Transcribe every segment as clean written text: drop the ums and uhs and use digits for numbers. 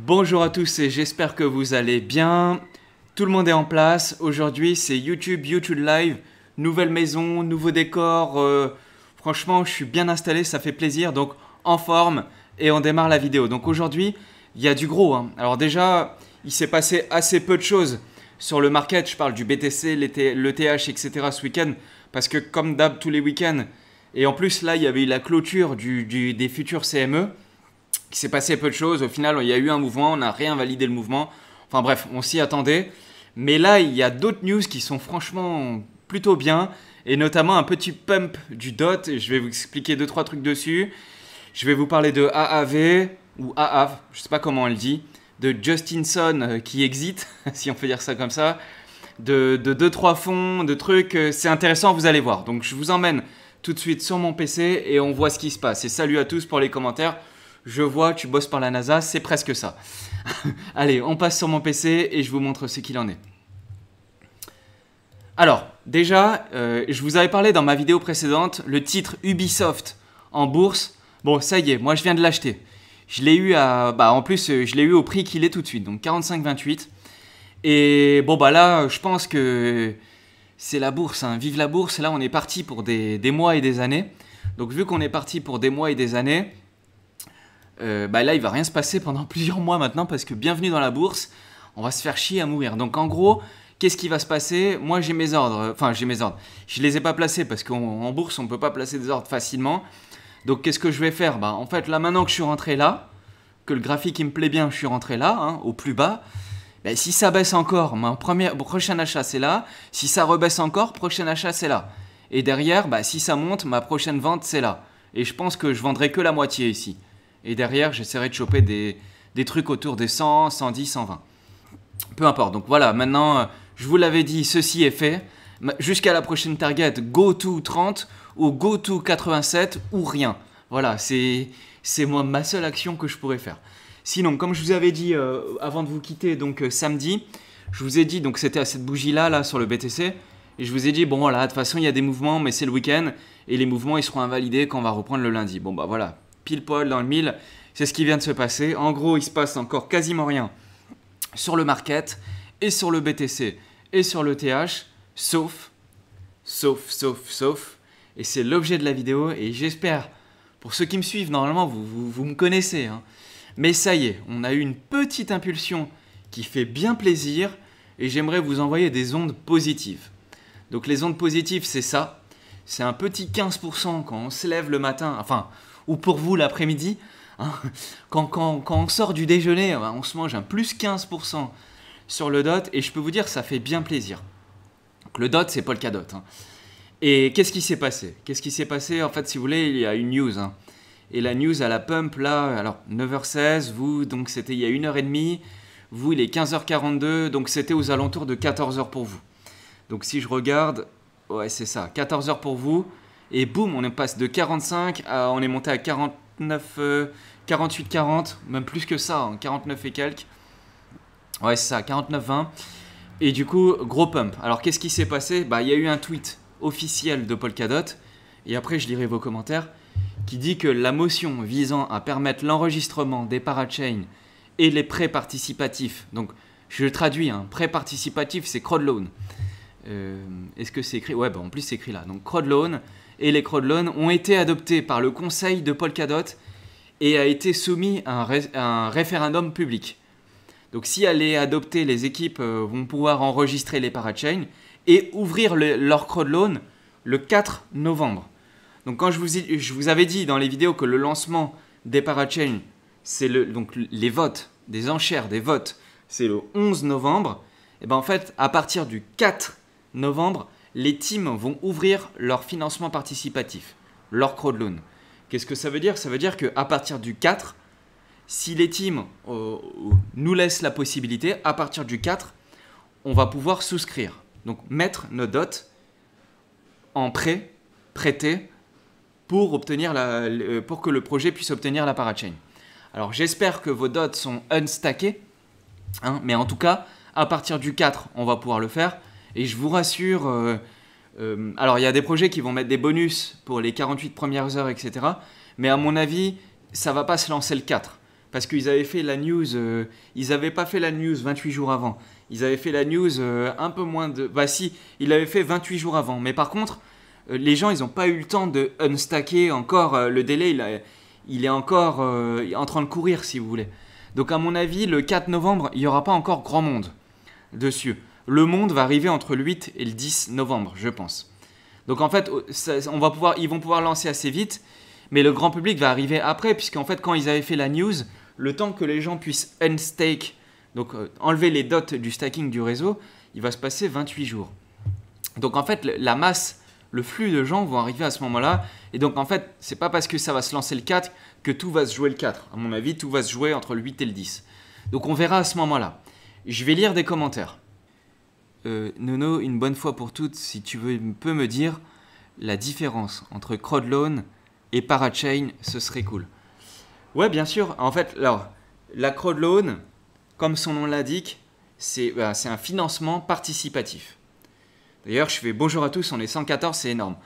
Bonjour à tous et j'espère que vous allez bien. Tout le monde est en place. Aujourd'hui, c'est YouTube Live. Nouvelle maison, nouveau décor. Franchement, je suis bien installé, ça fait plaisir. Donc, en forme et on démarre la vidéo. Donc, aujourd'hui, il y a du gros, hein. Alors déjà, il s'est passé assez peu de choses sur le market. Je parle du BTC, l'ETH, etc. ce week-end. Parce que comme d'hab, tous les week-ends. Et en plus, là, il y avait eu la clôture des futurs CME. Il s'est passé peu de choses. Au final, il y a eu un mouvement, on n'a rien validé le mouvement. Enfin bref, on s'y attendait. Mais là, il y a d'autres news qui sont franchement plutôt bien. Et notamment un petit pump du DOT. Et je vais vous expliquer 2-3 trucs dessus. Je vais vous parler de AAV, ou AAV, je ne sais pas comment on le dit. De Justinson qui exit, si on peut dire ça comme ça. De 2-3 fonds, de trucs. C'est intéressant, vous allez voir. Donc je vous emmène tout de suite sur mon PC et on voit ce qui se passe. Et salut à tous pour les commentaires. Je vois, tu bosses par la NASA, c'est presque ça. Allez, on passe sur mon PC et je vous montre ce qu'il en est. Alors, déjà, je vous avais parlé dans ma vidéo précédente, le titre Ubisoft en bourse. Bon, ça y est, moi je viens de l'acheter. Je l'ai eu en plus, je l'ai eu au prix qu'il est tout de suite, donc 45,28. Et bon, là, je pense que c'est la bourse, hein. Vive la bourse. Là, on est parti pour des mois et des années. Donc, vu qu'on est parti pour des mois et des années, là il va rien se passer pendant plusieurs mois maintenant parce que bienvenue dans la bourse, on va se faire chier à mourir. Donc en gros, qu'est-ce qui va se passer? Moi j'ai mes ordres, je les ai pas placés parce qu'en bourse on peut pas placer des ordres facilement. Donc qu'est-ce que je vais faire? En fait là maintenant que je suis rentré là, que le graphique il me plaît bien, je suis rentré là, hein, au plus bas. Si ça baisse encore, mon prochain achat c'est là. Si ça rebaisse encore, prochain achat c'est là. Et derrière, si ça monte, ma prochaine vente c'est là. Et je pense que je vendrai que la moitié ici. Et derrière, j'essaierai de choper des trucs autour des 100, 110, 120. Peu importe. Donc voilà, maintenant, je vous l'avais dit, ceci est fait. Jusqu'à la prochaine target, go to 30 ou go to 87 ou rien. Voilà, c'est ma seule action que je pourrais faire. Sinon, comme je vous avais dit avant de vous quitter, donc samedi, je vous ai dit, donc c'était à cette bougie-là, là, sur le BTC. Et je vous ai dit, bon voilà, de toute façon, il y a des mouvements, mais c'est le week-end. Et les mouvements, ils seront invalidés quand on va reprendre le lundi. Bon voilà. Pile poil dans le mille, c'est ce qui vient de se passer. En gros, il se passe encore quasiment rien sur le market et sur le BTC et sur le TH, sauf, et c'est l'objet de la vidéo et j'espère, pour ceux qui me suivent, normalement vous me connaissez, hein. Mais ça y est, on a eu une petite impulsion qui fait bien plaisir et j'aimerais vous envoyer des ondes positives. Donc les ondes positives, c'est ça, c'est un petit 15% quand on se lève le matin, enfin, ou pour vous l'après-midi, hein, quand on sort du déjeuner, on se mange un plus 15% sur le DOT et je peux vous dire ça fait bien plaisir. Donc le DOT c'est Polkadot, hein. Et qu'est-ce qui s'est passé? En fait, si vous voulez, il y a une news, hein. Et la news à la pump là, alors 9h16, vous, donc c'était il y a 1h30, vous il est 15h42, donc c'était aux alentours de 14h pour vous. Donc si je regarde, ouais c'est ça, 14h pour vous. Et boum, on est passé de 45 à on est monté à 49, 48, 40, même plus que ça, hein, 49 et quelques. Ouais, c'est ça, 49, 20. Et du coup, gros pump. Alors, qu'est-ce qui s'est passé? Il y a eu un tweet officiel de Polkadot, et après, je lirai vos commentaires, qui dit que la motion visant à permettre l'enregistrement des parachains et les prêts participatifs, donc je traduis, hein, prêt participatif, c'est crowdloan. Est-ce que c'est écrit? Ouais, en plus, c'est écrit là. Donc, crowdloan. Et les crowdloans ont été adoptés par le conseil de Polkadot et a été soumis à un référendum public. Donc si elle est adoptée, les équipes vont pouvoir enregistrer les parachains et ouvrir leur crowdloan le 4 novembre. Donc quand je vous avais dit dans les vidéos que le lancement des parachains, c'est donc les votes, des enchères, des votes, c'est le 11 novembre, et en fait, à partir du 4 novembre, les teams vont ouvrir leur financement participatif, leur crowdloan. Qu'est-ce que ça veut dire? Ça veut dire qu'à partir du 4, si les teams nous laissent la possibilité, à partir du 4, on va pouvoir souscrire. Donc mettre nos dots en prêter pour que le projet puisse obtenir la parachain. Alors j'espère que vos dots sont unstackés, hein, mais en tout cas, à partir du 4, on va pouvoir le faire. Et je vous rassure, alors il y a des projets qui vont mettre des bonus pour les 48 premières heures, etc. Mais à mon avis, ça ne va pas se lancer le 4. parce qu'ils avaient fait la news, ils n'avaient pas fait la news 28 jours avant. Ils avaient fait la news un peu moins de... Bah si, ils l'avaient fait 28 jours avant. Mais par contre, les gens, ils n'ont pas eu le temps de unstacker encore. Le délai, il est encore en train de courir, si vous voulez. Donc à mon avis, le 4 novembre, il n'y aura pas encore grand monde dessus. Le monde va arriver entre le 8 et le 10 novembre, je pense. Donc en fait, ils vont pouvoir lancer assez vite, mais le grand public va arriver après, puisqu'en fait, quand ils avaient fait la news, le temps que les gens puissent unstake, donc enlever les dots du stacking du réseau, il va se passer 28 jours. Donc en fait, la masse, le flux de gens vont arriver à ce moment-là, et donc en fait, c'est pas parce que ça va se lancer le 4 que tout va se jouer le 4. À mon avis, tout va se jouer entre le 8 et le 10. Donc on verra à ce moment-là. Je vais lire des commentaires. Nono, une bonne fois pour toutes, si tu peux me dire la différence entre CrowdLoan et Parachain, ce serait cool. Ouais, bien sûr. En fait, alors, la CrowdLoan, comme son nom l'indique, c'est un financement participatif. D'ailleurs, je fais bonjour à tous, on est 114, c'est énorme.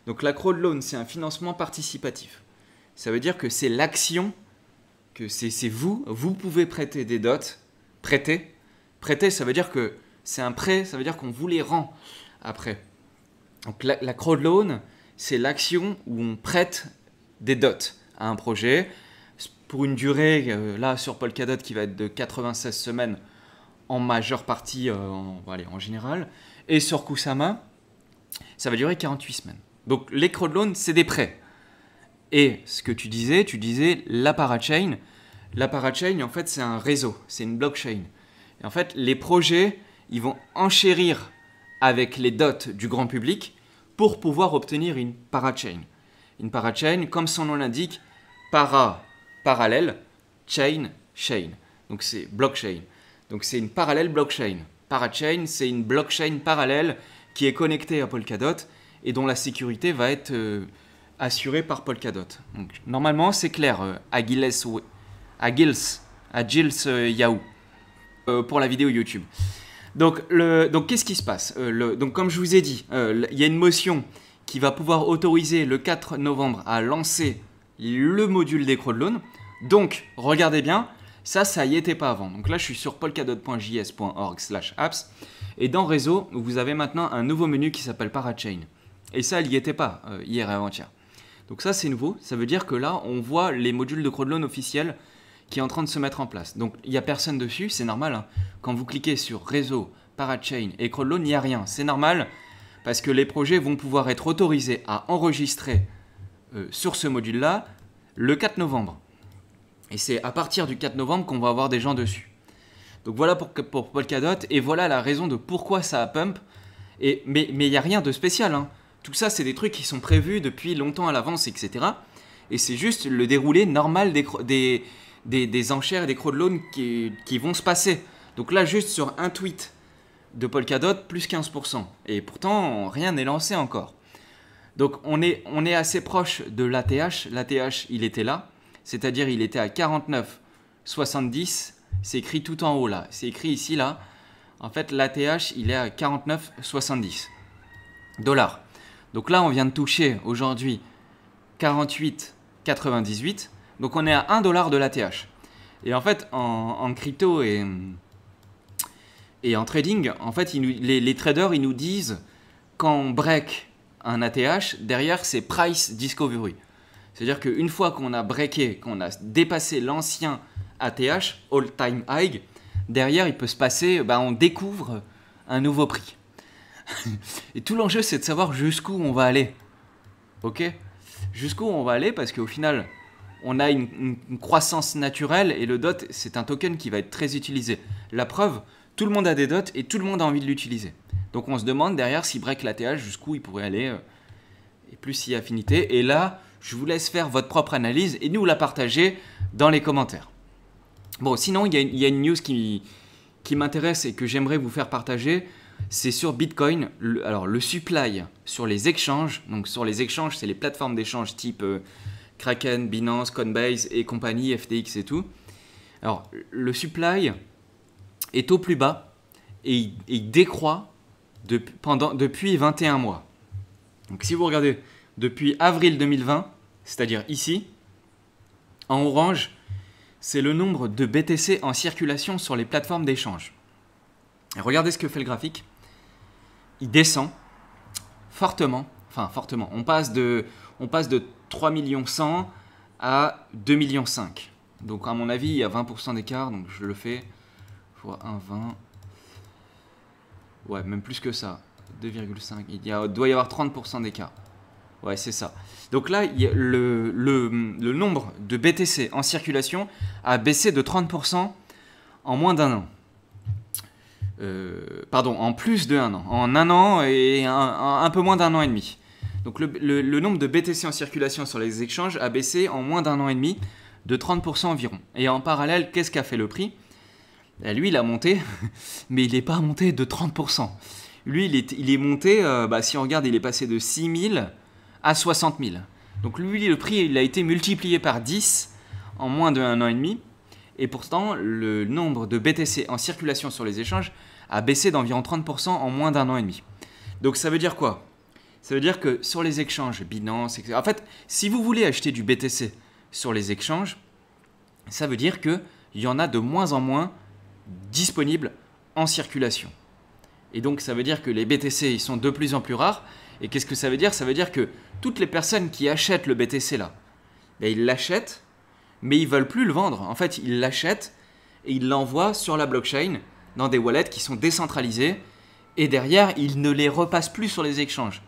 Donc la CrowdLoan, c'est un financement participatif. Ça veut dire que c'est l'action, que c'est vous pouvez prêter des dots. Prêter, ça veut dire que c'est un prêt, ça veut dire qu'on vous les rend après. Donc la CrowdLoan, c'est l'action où on prête des dots à un projet pour une durée, là sur Polkadot, qui va être de 96 semaines en majeure partie, en général. Et sur Kusama, ça va durer 48 semaines. Donc les CrowdLoan, c'est des prêts. Et ce que tu disais la Parachain. La Parachain, en fait, c'est un réseau, c'est une blockchain. Et en fait, les projets, ils vont enchérir avec les dots du grand public pour pouvoir obtenir une parachain. Une parachain, comme son nom l'indique, parallèle, chain. Donc c'est blockchain. Donc c'est une parallèle blockchain. Parachain, c'est une blockchain parallèle qui est connectée à Polkadot et dont la sécurité va être assurée par Polkadot. Donc normalement, c'est clair, Agils Yahoo pour la vidéo YouTube. Donc qu'est-ce qui se passe donc comme je vous ai dit, il y a une motion qui va pouvoir autoriser le 4 novembre à lancer le module des CrowdLoan. Donc, regardez bien, ça y était pas avant. Donc là, je suis sur polkadot.js.org/apps et dans Réseau, vous avez maintenant un nouveau menu qui s'appelle Parachain. Et ça, il n'y était pas hier et avant-hier. Donc ça, c'est nouveau. Ça veut dire que là, on voit les modules de CrowdLoan officiels qui est en train de se mettre en place. Donc, il n'y a personne dessus, c'est normal. Hein. Quand vous cliquez sur Réseau, Parachain et CrowdLoan, il n'y a rien. C'est normal parce que les projets vont pouvoir être autorisés à enregistrer sur ce module-là le 4 novembre. Et c'est à partir du 4 novembre qu'on va avoir des gens dessus. Donc voilà pour Polkadot et voilà la raison de pourquoi ça a pump. Mais il n'y a rien de spécial. Hein. Tout ça, c'est des trucs qui sont prévus depuis longtemps à l'avance, etc. Et c'est juste le déroulé normal des enchères et des CrowdLoan qui vont se passer. Donc là, juste sur un tweet de Polkadot, plus 15%. Et pourtant, rien n'est lancé encore. Donc on est assez proche de l'ATH. L'ATH, il était là. C'est-à-dire, il était à 49,70. C'est écrit tout en haut là. C'est écrit ici là. En fait, l'ATH, il est à 49,70 $. Donc là, on vient de toucher aujourd'hui 48,98. Donc on est à 1 $ de l'ATH. Et en fait, en crypto et en trading, en fait, les traders, ils nous disent quand on break un ATH, derrière, c'est price discovery. C'est-à-dire qu'une fois qu'on a breaké, qu'on a dépassé l'ancien ATH, all-time high, derrière, il peut se passer, on découvre un nouveau prix. Et tout l'enjeu, c'est de savoir jusqu'où on va aller. Ok ? Jusqu'où on va aller, parce qu'au final, on a une croissance naturelle et le DOT, c'est un token qui va être très utilisé. La preuve, tout le monde a des DOT et tout le monde a envie de l'utiliser. Donc on se demande derrière, s'il break l'ATH, jusqu'où il pourrait aller, et plus si affinité. Et là, je vous laisse faire votre propre analyse et nous la partager dans les commentaires. Bon, sinon, il y a une news qui m'intéresse et que j'aimerais vous faire partager. C'est sur Bitcoin. Alors, le supply sur les exchanges. Donc, sur les exchanges, c'est les plateformes d'échange type Kraken, Binance, Coinbase et compagnie, FTX et tout. Alors, le supply est au plus bas et il décroît depuis 21 mois. Donc, si vous regardez depuis avril 2020, c'est-à-dire ici, en orange, c'est le nombre de BTC en circulation sur les plateformes d'échange. Et regardez ce que fait le graphique. Il descend fortement, enfin fortement. On passe de 3 millions 100 à 2 millions 5. Donc à mon avis, il y a 20% d'écart, donc je le fais fois 1,20. Ouais, même plus que ça. 2,5. Doit y avoir 30% d'écart. Ouais, c'est ça. Donc là, le nombre de BTC en circulation a baissé de 30% en moins d'un an. Pardon, en plus de un an. En un an et un peu moins d'un an et demi. Donc le nombre de BTC en circulation sur les exchanges a baissé en moins d'un an et demi de 30% environ. Et en parallèle, qu'est-ce qu'a fait le prix ? Lui, il a monté, mais il n'est pas monté de 30%. Lui, il est monté, si on regarde, il est passé de 6 000 à 60 000. Donc lui, le prix, il a été multiplié par 10 en moins d'un an et demi. Et pourtant, le nombre de BTC en circulation sur les échanges a baissé d'environ 30% en moins d'un an et demi. Donc ça veut dire quoi ? Ça veut dire que sur les échanges, Binance, etc. En fait, si vous voulez acheter du BTC sur les échanges, ça veut dire qu'il y en a de moins en moins disponibles en circulation. Et donc ça veut dire que les BTC ils sont de plus en plus rares. Et qu'est-ce que ça veut dire ? Ça veut dire que toutes les personnes qui achètent le BTC là, ils l'achètent, mais ils ne veulent plus le vendre. En fait, ils l'achètent et ils l'envoient sur la blockchain dans des wallets qui sont décentralisés. Et derrière, ils ne les repassent plus sur les échanges.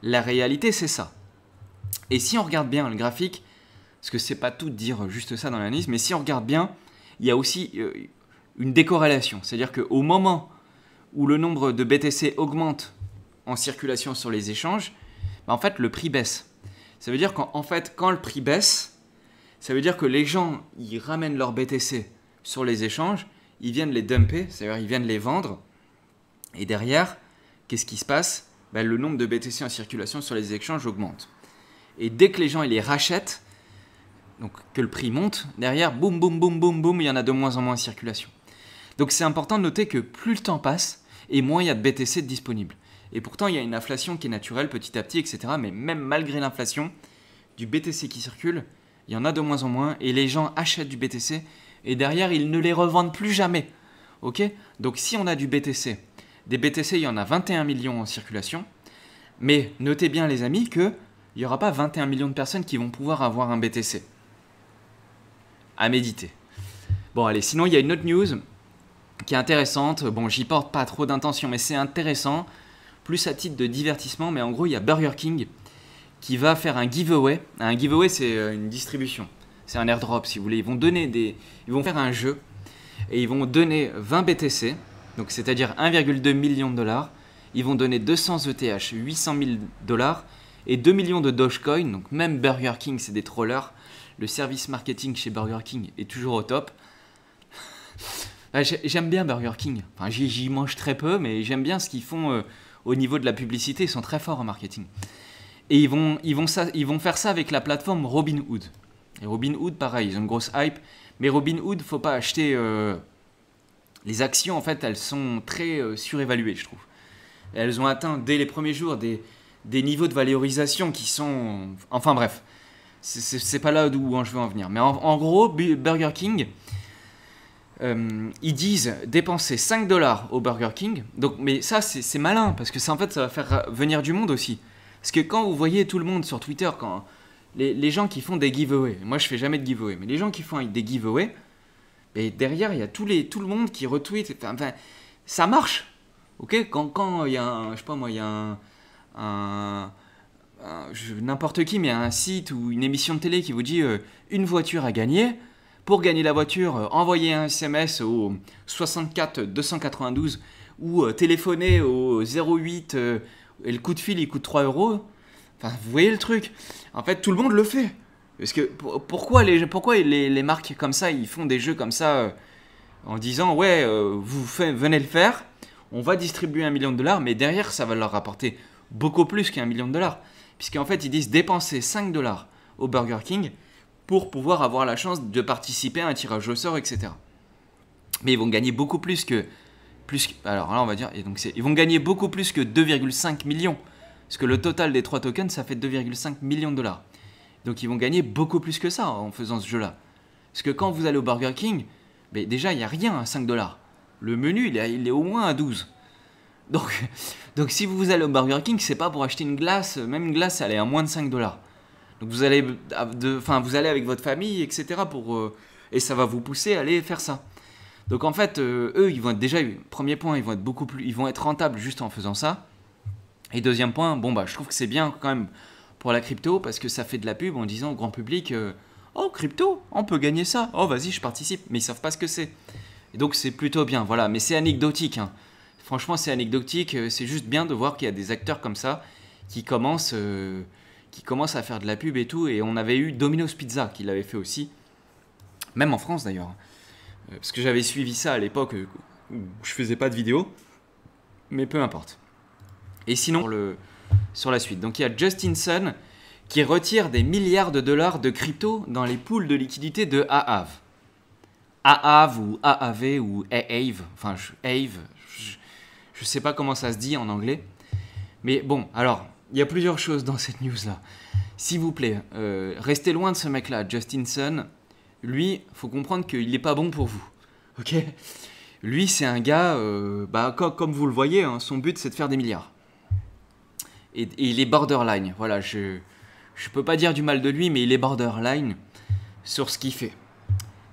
La réalité, c'est ça. Et si on regarde bien le graphique, parce que c'est pas tout de dire juste ça dans l'analyse, mais si on regarde bien, il y a aussi une décorrélation. C'est-à-dire qu'au moment où le nombre de BTC augmente en circulation sur les échanges, en fait, le prix baisse. Ça veut dire qu'en fait, quand le prix baisse, ça veut dire que les gens, ils ramènent leurs BTC sur les échanges, ils viennent les dumper, c'est-à-dire ils viennent les vendre, et derrière, qu'est-ce qui se passe ? Le nombre de BTC en circulation sur les échanges augmente. Et dès que les gens ils les rachètent, donc que le prix monte, derrière, boum, boum, boum, boum, boum, il y en a de moins en moins en circulation. Donc c'est important de noter que plus le temps passe, et moins il y a de BTC disponibles. Et pourtant, il y a une inflation qui est naturelle petit à petit, etc. Mais même malgré l'inflation, du BTC qui circule, il y en a de moins en moins, et les gens achètent du BTC, et derrière, ils ne les revendent plus jamais. Ok ? Donc si on a du BTC, des BTC, il y en a 21 millions en circulation, mais notez bien les amis qu'il n'y aura pas 21 millions de personnes qui vont pouvoir avoir un BTC. À méditer. Bon allez, sinon il y a une autre news qui est intéressante. Bon, j'y porte pas trop d'intention, mais c'est intéressant, plus à titre de divertissement, mais en gros, il y a Burger King qui va faire un giveaway. Un giveaway, c'est une distribution. C'est un airdrop, si vous voulez. Ils vont faire un jeu et ils vont donner 20 BTC, donc c'est-à-dire 1,2 million de dollars. Ils vont donner 200 ETH, 800 000 dollars et 2 millions de Dogecoin. Donc même Burger King, c'est des trollers. Le service marketing chez Burger King est toujours au top. J'aime bien Burger King. Enfin, j'y mange très peu, mais j'aime bien ce qu'ils font au niveau de la publicité. Ils sont très forts en marketing. Et ils vont faire ça avec la plateforme Robinhood. Et Robinhood, pareil, ils ont une grosse hype. Mais Robinhood, faut pas acheter... Les actions, en fait, elles sont très surévaluées, je trouve. Et elles ont atteint, dès les premiers jours, des niveaux de valorisation qui sont... Enfin bref, c'est pas là où je veux en venir. Mais en gros, Burger King... ils disent dépenser 5 $ au Burger King. Donc, mais ça, c'est malin, parce que ça, en fait, ça va faire venir du monde aussi. Parce que quand vous voyez tout le monde sur Twitter, quand les gens qui font des giveaways, moi je fais jamais de giveaway, mais les gens qui font des giveaways, et derrière il y a tout le monde qui retweet, enfin, ça marche. Ok, quand il y a un, je sais pas moi, il y a n'importe qui, mais un site ou une émission de télé qui vous dit une voiture à gagner. Pour gagner la voiture, envoyez un SMS au 64 292 ou téléphonez au 08 et le coup de fil il coûte 3 €. Enfin, vous voyez le truc. En fait, tout le monde le fait. Parce que pourquoi les marques comme ça, ils font des jeux comme ça en disant ouais, venez le faire, on va distribuer 1 million de dollars, mais derrière ça va leur rapporter beaucoup plus qu'1 million de dollars. Puisqu'en fait, ils disent dépenser 5 $ au Burger King pour pouvoir avoir la chance de participer à un tirage au sort, etc. Mais ils vont gagner beaucoup plus que... alors là, on va dire... Et donc ils vont gagner beaucoup plus que 2,5 millions. Parce que le total des 3 tokens, ça fait 2,5 millions de dollars. Donc ils vont gagner beaucoup plus que ça en faisant ce jeu-là. Parce que quand vous allez au Burger King, mais déjà, il n'y a rien à 5 $. Le menu, il est au moins à 12. Donc si vous allez au Burger King, c'est pas pour acheter une glace, même une glace, elle est à moins de 5 $. Donc vous allez avec votre famille, etc. Et ça va vous pousser à aller faire ça. Donc en fait, eux, ils vont être déjà, premier point, ils vont être rentables juste en faisant ça. Et deuxième point, bon bah je trouve que c'est bien quand même pour la crypto parce que ça fait de la pub en disant au grand public, oh crypto, on peut gagner ça, oh vas-y je participe, mais ils savent pas ce que c'est. Et donc c'est plutôt bien, voilà, mais c'est anecdotique, hein. Franchement c'est anecdotique, c'est juste bien de voir qu'il y a des acteurs comme ça qui commencent à faire de la pub et tout, et on avait eu Domino's Pizza qui l'avait fait aussi, même en France d'ailleurs, parce que j'avais suivi ça à l'époque où je faisais pas de vidéo, mais peu importe. Et sinon, sur la suite, donc il y a Justin Sun qui retire des milliards de dollars de crypto dans les pools de liquidité de Aave. Aave ou AAV ou Aave, enfin Aave, je sais pas comment ça se dit en anglais. Mais bon, alors, il y a plusieurs choses dans cette news-là. S'il vous plaît, restez loin de ce mec-là, Justin Sun. Lui, faut comprendre qu'il n'est pas bon pour vous. Ok ? Lui, c'est un gars, comme vous le voyez, hein, son but c'est de faire des milliards. Et il est borderline. Voilà, je peux pas dire du mal de lui, mais il est borderline sur ce qu'il fait.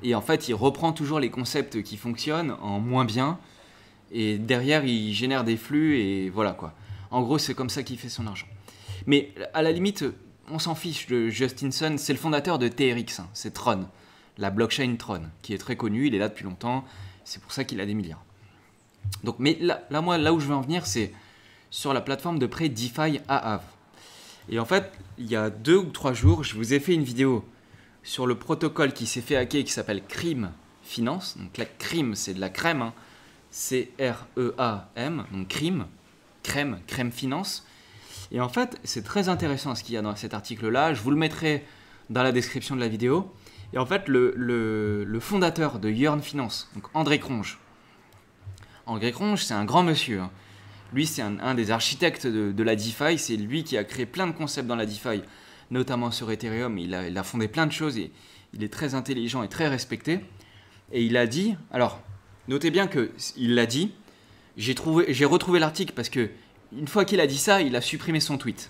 Et en fait, il reprend toujours les concepts qui fonctionnent en moins bien. Et derrière, il génère des flux et voilà quoi. En gros, c'est comme ça qu'il fait son argent. Mais à la limite, on s'en fiche de Justin Sun. C'est le fondateur de TRX, hein, c'est Tron, la blockchain Tron, qui est très connue. Il est là depuis longtemps. C'est pour ça qu'il a des milliards. Donc, mais là où je veux en venir, c'est sur la plateforme de prêt DeFi Aave. Et en fait, il y a 2 ou 3 jours, je vous ai fait une vidéo sur le protocole qui s'est fait hacker qui s'appelle Creme Finance. Donc la crème, c'est de la crème, hein. C-R-E-A-M, donc crème Finance. Et en fait, c'est très intéressant ce qu'il y a dans cet article-là. Je vous le mettrai dans la description de la vidéo. Et en fait, le fondateur de Yearn Finance, donc André Cronje, c'est un grand monsieur, hein. Lui, c'est un des architectes de la DeFi. C'est lui qui a créé plein de concepts dans la DeFi, notamment sur Ethereum. Il a fondé plein de choses et il est très intelligent et très respecté. Et il a dit, alors, notez bien qu'il l'a dit, j'ai retrouvé l'article parce que une fois qu'il a dit ça, il a supprimé son tweet.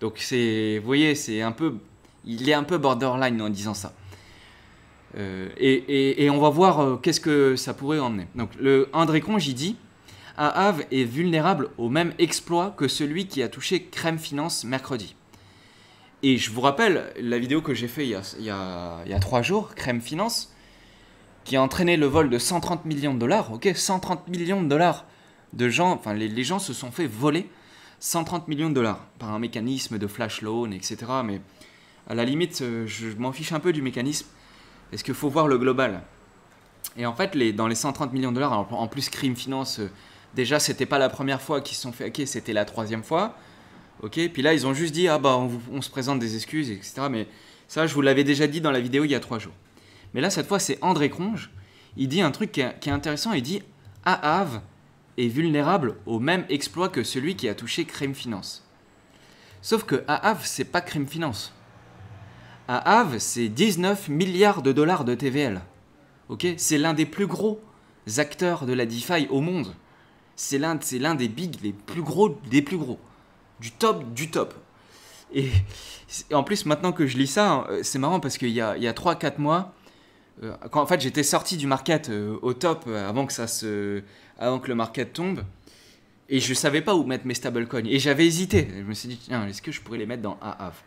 Donc, vous voyez, il est un peu borderline en disant ça. Et on va voir qu'est-ce que ça pourrait emmener. Donc, André Cronje, il dit... Aave est vulnérable au même exploit que celui qui a touché Creme Finance mercredi. Et je vous rappelle la vidéo que j'ai fait il y a 3 jours, Creme Finance, qui a entraîné le vol de 130 millions de dollars. Ok, 130 millions de dollars de gens, enfin les gens se sont fait voler 130 millions de dollars par un mécanisme de flash loan, etc. Mais à la limite, je m'en fiche un peu du mécanisme, parce qu'il faut voir le global. Et en fait, dans les 130 millions de dollars, en plus Creme Finance... déjà, c'était pas la première fois qu'ils se sont fait hacker, c'était la 3e fois. Ok, puis là, ils ont juste dit, on se présente des excuses, etc. Mais ça, je vous l'avais déjà dit dans la vidéo il y a 3 jours. Mais là, cette fois, c'est André Cronje. Il dit un truc qui est intéressant. Il dit, Aave est vulnérable au même exploit que celui qui a touché Creme Finance. Sauf que Aave, c'est pas Creme Finance. Aave, c'est 19 milliards de dollars de TVL. Ok, c'est l'un des plus gros acteurs de la DeFi au monde. C'est l'un des bigs, les plus gros des plus gros. Du top. Et en plus, maintenant que je lis ça, c'est marrant parce qu'il y a 3-4 mois, quand en fait j'étais sorti du market au top avant que le market tombe, et je ne savais pas où mettre mes stablecoins. Et j'avais hésité. Je me suis dit, tiens, est-ce que je pourrais les mettre dans Aave?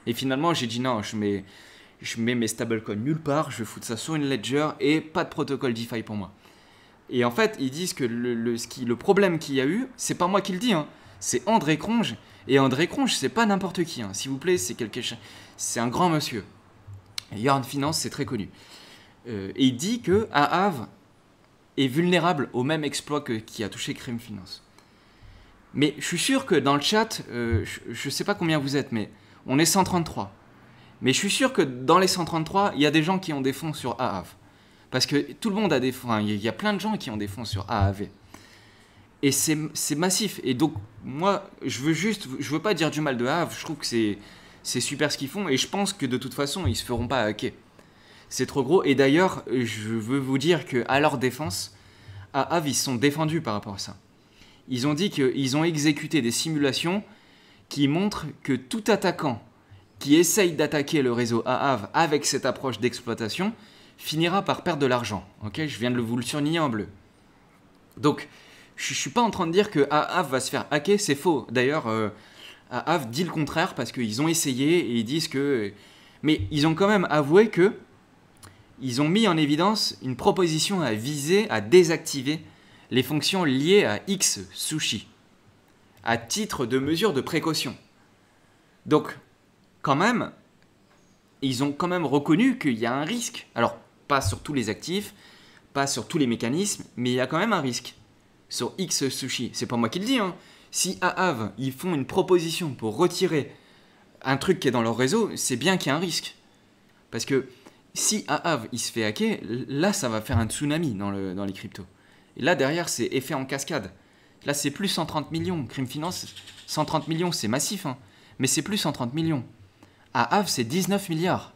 Et finalement, j'ai dit non, je mets mes stablecoins nulle part, je vais foutre ça sur une ledger et pas de protocole DeFi pour moi. Et en fait, ils disent que le problème qu'il y a eu, c'est pas moi qui le dis, hein, c'est André Cronje. Et André Cronje, c'est pas n'importe qui, hein. S'il vous plaît, c'est un grand monsieur. Yearn Finance, c'est très connu. Et il dit que Aave est vulnérable au même exploit qui a touché Creme Finance. Mais je suis sûr que dans le chat, je sais pas combien vous êtes, mais on est 133. Mais je suis sûr que dans les 133, il y a des gens qui ont des fonds sur Aave. Parce que tout le monde a des fonds, hein, il y a plein de gens qui ont des fonds sur Aave. Et c'est massif. Et donc, moi, je veux pas dire du mal de Aave, je trouve que c'est super ce qu'ils font, et je pense que de toute façon, ils se feront pas hacker. C'est trop gros. Et d'ailleurs, je veux vous dire qu'à leur défense, Aave, ils se sont défendus par rapport à ça. Ils ont dit qu'ils ont exécuté des simulations qui montrent que tout attaquant qui essaye d'attaquer le réseau Aave avec cette approche d'exploitation finira par perdre de l'argent. Okay, je viens de vous le surligner en bleu. Donc, je ne suis pas en train de dire que Aave va se faire hacker, c'est faux. D'ailleurs, Aave dit le contraire parce qu'ils ont essayé et ils disent que... Mais ils ont quand même avoué que ils ont mis en évidence une proposition à viser à désactiver les fonctions liées à X-Sushi, à titre de mesure de précaution. Donc, quand même, ils ont quand même reconnu qu'il y a un risque. Alors, pas sur tous les actifs, pas sur tous les mécanismes, mais il y a quand même un risque sur X-Sushi. C'est pas moi qui le dis, hein. Si Aave, ils font une proposition pour retirer un truc qui est dans leur réseau, c'est bien qu'il y a un risque. Parce que si Aave, il se fait hacker, là, ça va faire un tsunami dans les cryptos. Et là, derrière, c'est effet en cascade. Là, c'est plus 130 millions. Crime Finance, 130 millions, c'est massif, hein. Mais c'est plus 130 millions. Aave, c'est 19 milliards.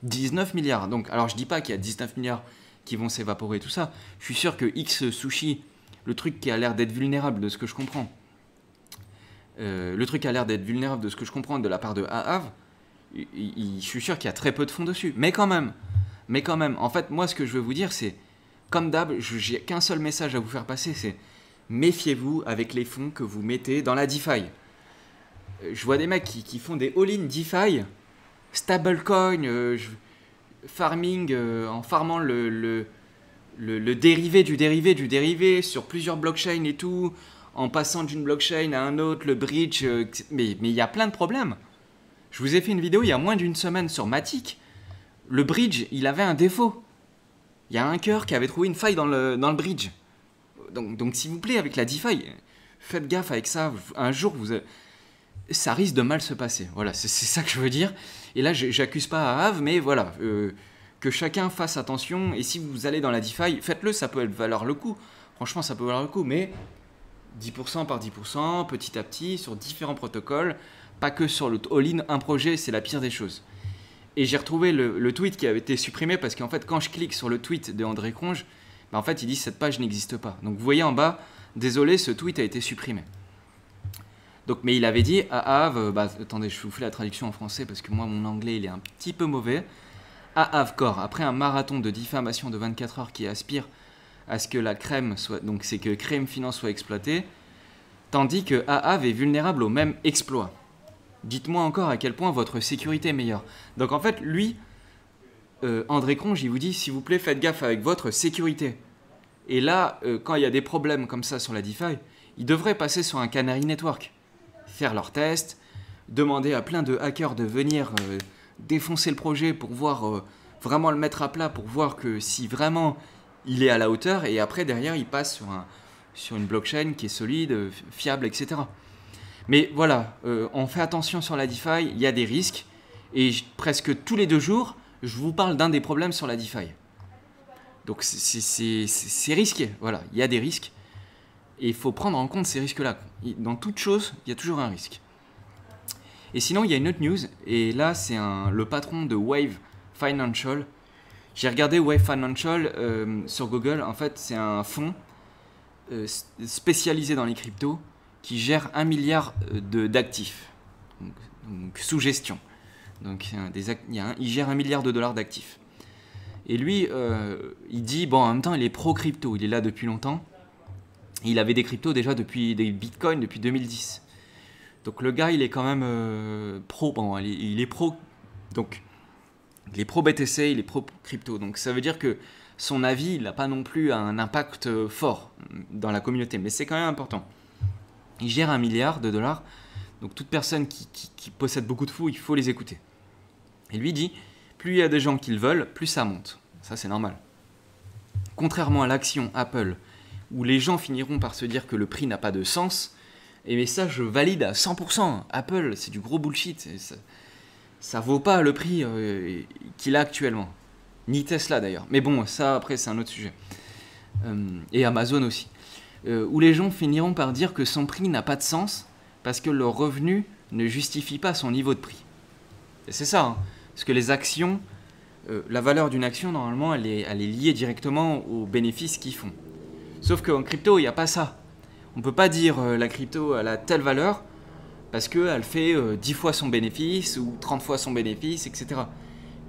19 milliards. Donc, alors, je dis pas qu'il y a 19 milliards qui vont s'évaporer, tout ça. Je suis sûr que X-Sushi, le truc qui a l'air d'être vulnérable de ce que je comprends, de la part de Aave, je suis sûr qu'il y a très peu de fonds dessus. Mais quand même, en fait, moi, ce que je veux vous dire, c'est, comme d'hab, j'ai qu'un seul message à vous faire passer, c'est méfiez-vous avec les fonds que vous mettez dans la DeFi. Je vois des mecs qui font des all-in DeFi, stablecoin, farming, en farmant le dérivé du dérivé sur plusieurs blockchains et tout, en passant d'une blockchain à un autre, le bridge, mais il y a plein de problèmes. Je vous ai fait une vidéo il y a moins d'une semaine sur Matic. Le bridge, il avait un défaut. Il y a un hacker qui avait trouvé une faille dans le bridge. Donc s'il vous plaît, avec la DeFi, faites gaffe avec ça. Un jour, ça risque de mal se passer. Voilà, c'est ça que je veux dire. Et là, j'accuse pas Aave, mais voilà, que chacun fasse attention. Et si vous allez dans la DeFi, faites-le, ça peut valoir le coup. Franchement, ça peut valoir le coup, mais 10% par 10%, petit à petit, sur différents protocoles, pas que sur le all-in, un projet, c'est la pire des choses. Et j'ai retrouvé le tweet qui avait été supprimé, parce qu'en fait, quand je clique sur le tweet de André Cronge, bah en fait, il dit « cette page n'existe pas ». Donc vous voyez en bas, désolé, ce tweet a été supprimé. Donc, mais il avait dit à Aave, attendez, je vous fais la traduction en français, parce que moi, mon anglais, il est un petit peu mauvais. À Aave Corp, après un marathon de diffamation de 24 heures qui aspire à ce que la crème soit, donc c'est que Crime Finance soit exploité, tandis que Aave est vulnérable au même exploit. Dites-moi encore à quel point votre sécurité est meilleure. Donc en fait, lui, André Cronge, il vous dit, s'il vous plaît, faites gaffe avec votre sécurité. Et là, quand il y a des problèmes comme ça sur la DeFi, ils devraient passer sur un Canary Network, faire leurs tests, demander à plein de hackers de venir défoncer le projet pour voir, vraiment le mettre à plat, pour voir que si vraiment il est à la hauteur, et après, derrière, il passe sur une blockchain qui est solide, fiable, etc. Mais voilà, on fait attention sur la DeFi, il y a des risques, et presque tous les 2 jours, je vous parle d'un des problèmes sur la DeFi. Donc c'est risqué, voilà, il y a des risques, et il faut prendre en compte ces risques-là. Dans toute chose, il y a toujours un risque. Et sinon, il y a une autre news, et là, c'est le patron de Wave Financial. J'ai regardé Wave Financial sur Google, en fait, c'est un fonds spécialisé dans les cryptos, qui gère 1 milliard d'actifs, donc sous gestion. Donc il gère 1 milliard de dollars d'actifs. Et lui, il dit, bon, en même temps, il est pro-crypto, il est là depuis longtemps. Il avait des cryptos déjà des bitcoins depuis 2010. Donc le gars, il est quand même pro, bon, il est pro, donc il est pro-BTC, il est pro-crypto. Donc ça veut dire que son avis, il n'a pas non plus un impact fort dans la communauté, mais c'est quand même important. Il gère 1 milliard de dollars, donc toute personne qui possède beaucoup de fonds, il faut les écouter. Et lui dit, plus il y a des gens qui le veulent, plus ça monte. Ça, c'est normal. Contrairement à l'action Apple, où les gens finiront par se dire que le prix n'a pas de sens, et mais ça, je valide à 100%. Apple, c'est du gros bullshit. Ça vaut pas le prix qu'il a actuellement. Ni Tesla, d'ailleurs. Mais bon, ça, après, c'est un autre sujet. Et Amazon aussi. Où les gens finiront par dire que son prix n'a pas de sens parce que leur revenu ne justifie pas son niveau de prix. Et c'est ça, hein, parce que les actions la valeur d'une action, normalement, elle est liée directement aux bénéfices qu'ils font. Sauf qu'en crypto, il n'y a pas ça. On ne peut pas dire la crypto, elle a telle valeur parce qu'elle fait 10 fois son bénéfice ou 30 fois son bénéfice, etc.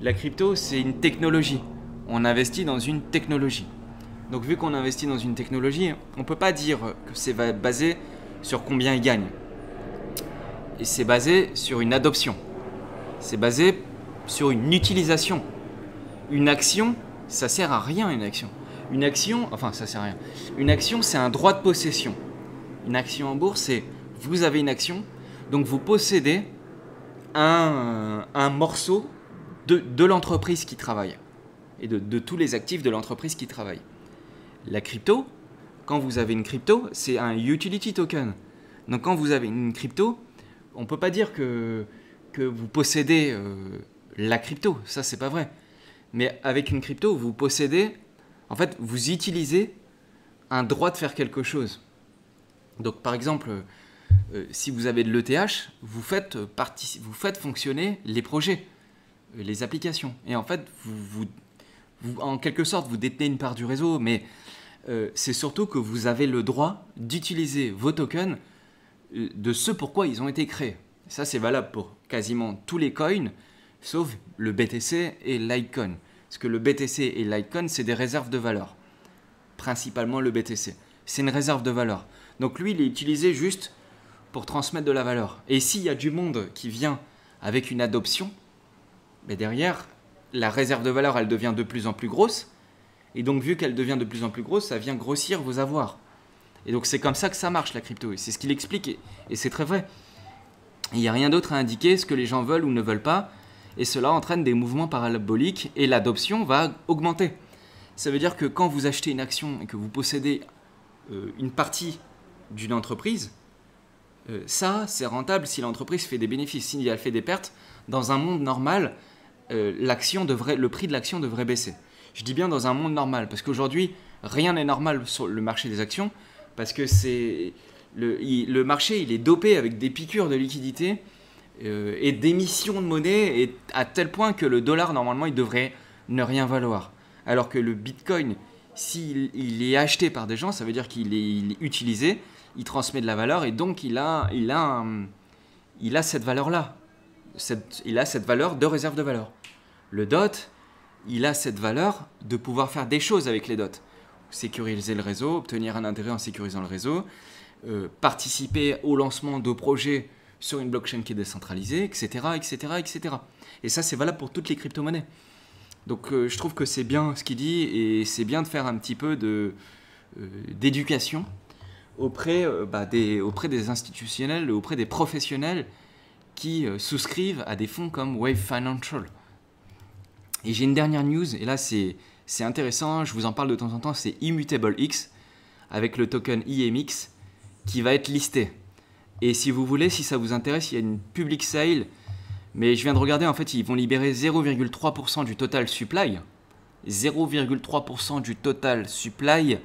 La crypto, c'est une technologie. On investit dans une technologie. Donc vu qu'on investit dans une technologie, on ne peut pas dire que c'est basé sur combien il gagne. Et c'est basé sur une adoption. C'est basé sur une utilisation. Une action, ça sert à rien, une action. Une action, enfin ça sert à rien. Une action, c'est un droit de possession. Une action en bourse, c'est vous avez une action, donc vous possédez un morceau de l'entreprise qui travaille et de tous les actifs de l'entreprise qui travaille. La crypto, quand vous avez une crypto, c'est un utility token. Donc quand vous avez une crypto, on ne peut pas dire que vous possédez la crypto, ça c'est pas vrai. Mais avec une crypto, vous possédez, en fait, vous utilisez un droit de faire quelque chose. Donc par exemple, si vous avez de l'ETH, vous faites fonctionner les projets, les applications. Et en fait, vous, en quelque sorte, vous détenez une part du réseau, mais c'est surtout que vous avez le droit d'utiliser vos tokens de ce pourquoi ils ont été créés. Ça, c'est valable pour quasiment tous les coins, sauf le BTC et Litecoin. Parce que le BTC et Litecoin, c'est des réserves de valeur. Principalement le BTC. C'est une réserve de valeur. Donc lui, il est utilisé juste pour transmettre de la valeur. Et s'il y a du monde qui vient avec une adoption, mais derrière, la réserve de valeur, elle devient de plus en plus grosse. Et donc, vu qu'elle devient de plus en plus grosse, ça vient grossir vos avoirs. Et donc, c'est comme ça que ça marche, la crypto. Et c'est ce qu'il explique. Et c'est très vrai. Il n'y a rien d'autre à indiquer ce que les gens veulent ou ne veulent pas. Et cela entraîne des mouvements paraboliques et l'adoption va augmenter. Ça veut dire que quand vous achetez une action et que vous possédez une partie d'une entreprise, ça, c'est rentable si l'entreprise fait des bénéfices. Si elle fait des pertes, dans un monde normal, le prix de l'action devrait baisser. Je dis bien dans un monde normal, parce qu'aujourd'hui, rien n'est normal sur le marché des actions, parce que le marché il est dopé avec des piqûres de liquidité et d'émissions de monnaie, et à tel point que le dollar, normalement, il devrait ne rien valoir. Alors que le Bitcoin, s'il est acheté par des gens, ça veut dire qu'il est utilisé, il transmet de la valeur, et donc il a cette valeur-là. Il a cette valeur de réserve de valeur. Le DOT, il a cette valeur de pouvoir faire des choses avec les DOT. Sécuriser le réseau, obtenir un intérêt en sécurisant le réseau, participer au lancement de projets sur une blockchain qui est décentralisée, etc., etc., etc. Et ça, c'est valable pour toutes les crypto-monnaies. Donc je trouve que c'est bien ce qu'il dit, et c'est bien de faire un petit peu d'éducation auprès des institutionnels, auprès des professionnels qui souscrivent à des fonds comme Wave Financial. Et j'ai une dernière news, et là c'est intéressant, je vous en parle de temps en temps, c'est ImmutableX, avec le token IMX, qui va être listé. Et si vous voulez, si ça vous intéresse, il y a une public sale, mais je viens de regarder, en fait, ils vont libérer 0,3% du total supply. 0,3% du total supply.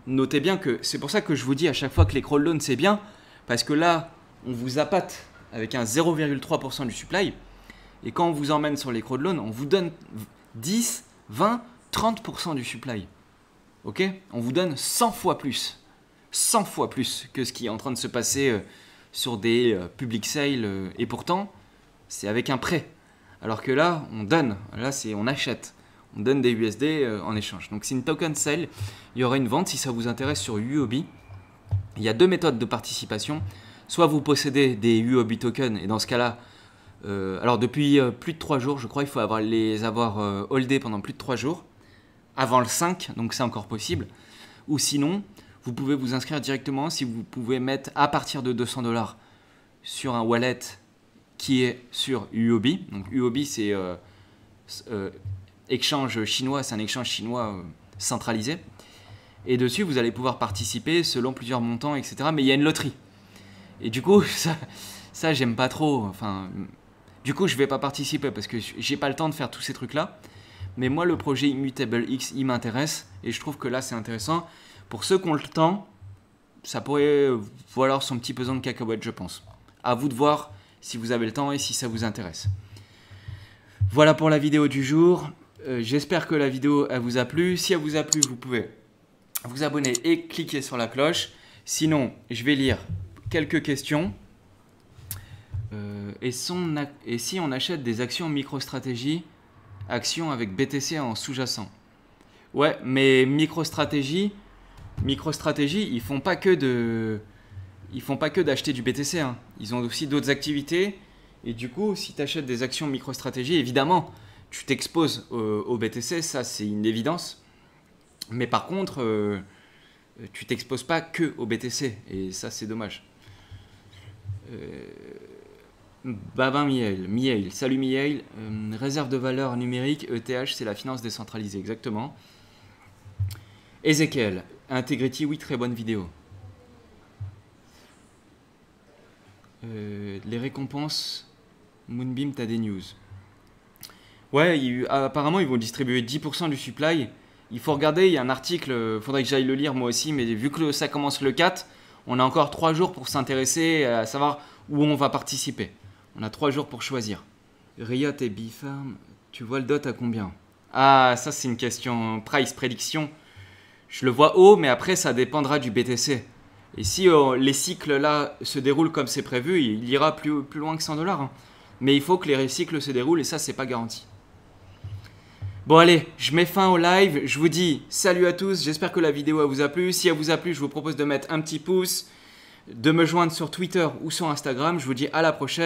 Notez bien que c'est pour ça que je vous dis à chaque fois que les crawl loans, c'est bien, parce que là, on vous appâte avec un 0,3% du supply, et quand on vous emmène sur les crawl loans, on vous donne 10, 20, 30% du supply. Ok ? On vous donne 100 fois plus. 100 fois plus que ce qui est en train de se passer sur des public sales. Et pourtant, c'est avec un prêt. Alors que là, on donne. Là, on achète. On donne des USD en échange. Donc, c'est une token sale. Il y aura une vente si ça vous intéresse sur UOB. Il y a deux méthodes de participation. Soit vous possédez des UOB tokens, et dans ce cas-là, alors depuis plus de 3 jours, je crois, il faut les avoir holdés pendant plus de 3 jours, avant le 5, donc c'est encore possible. Ou sinon, vous pouvez vous inscrire directement si vous pouvez mettre à partir de $200 sur un wallet qui est sur UOB. Donc UOB, c'est exchange chinois, c'est un exchange chinois centralisé. Et dessus, vous allez pouvoir participer selon plusieurs montants, etc. Mais il y a une loterie. Et du coup, ça j'aime pas trop. Enfin, du coup, je vais pas participer parce que j'ai pas le temps de faire tous ces trucs-là. Mais moi, le projet ImmutableX, il m'intéresse. Et je trouve que là, c'est intéressant. Pour ceux qui ont le temps, ça pourrait valoir son petit pesant de cacahuètes, je pense. À vous de voir si vous avez le temps et si ça vous intéresse. Voilà pour la vidéo du jour. J'espère que la vidéo elle vous a plu. Si elle vous a plu, vous pouvez vous abonner et cliquer sur la cloche. Sinon, je vais lire quelques questions. Et si on achète des actions MicroStrategy, actions avec BTC en sous-jacent? Ouais, mais MicroStrategy, ils font pas que d'acheter du BTC. Hein. Ils ont aussi d'autres activités. Et du coup, si tu achètes des actions MicroStrategy, évidemment, tu t'exposes au BTC, ça c'est une évidence. Mais par contre, tu t'exposes pas que au BTC. Et ça, c'est dommage. Babin Mihail, salut Mihail. Réserve de valeur numérique, ETH, c'est la finance décentralisée, exactement. Ezekiel, Integrity, oui, très bonne vidéo. Les récompenses, Moonbeam, t'as des news. Ouais, apparemment ils vont distribuer 10% du supply. Il faut regarder, il y a un article, faudrait que j'aille le lire moi aussi, mais vu que ça commence le 4, on a encore 3 jours pour s'intéresser à savoir où on va participer. On a 3 jours pour choisir. Riot et Bifarm, tu vois le dot à combien? Ah, ça c'est une question price prédiction. Je le vois haut, mais après ça dépendra du BTC. Et si les cycles là se déroulent comme c'est prévu, il ira plus loin que 100 $. Hein. Mais il faut que les cycles se déroulent et ça c'est pas garanti. Bon allez, je mets fin au live. Je vous dis salut à tous. J'espère que la vidéo elle vous a plu. Si elle vous a plu, je vous propose de mettre un petit pouce, de me joindre sur Twitter ou sur Instagram. Je vous dis à la prochaine.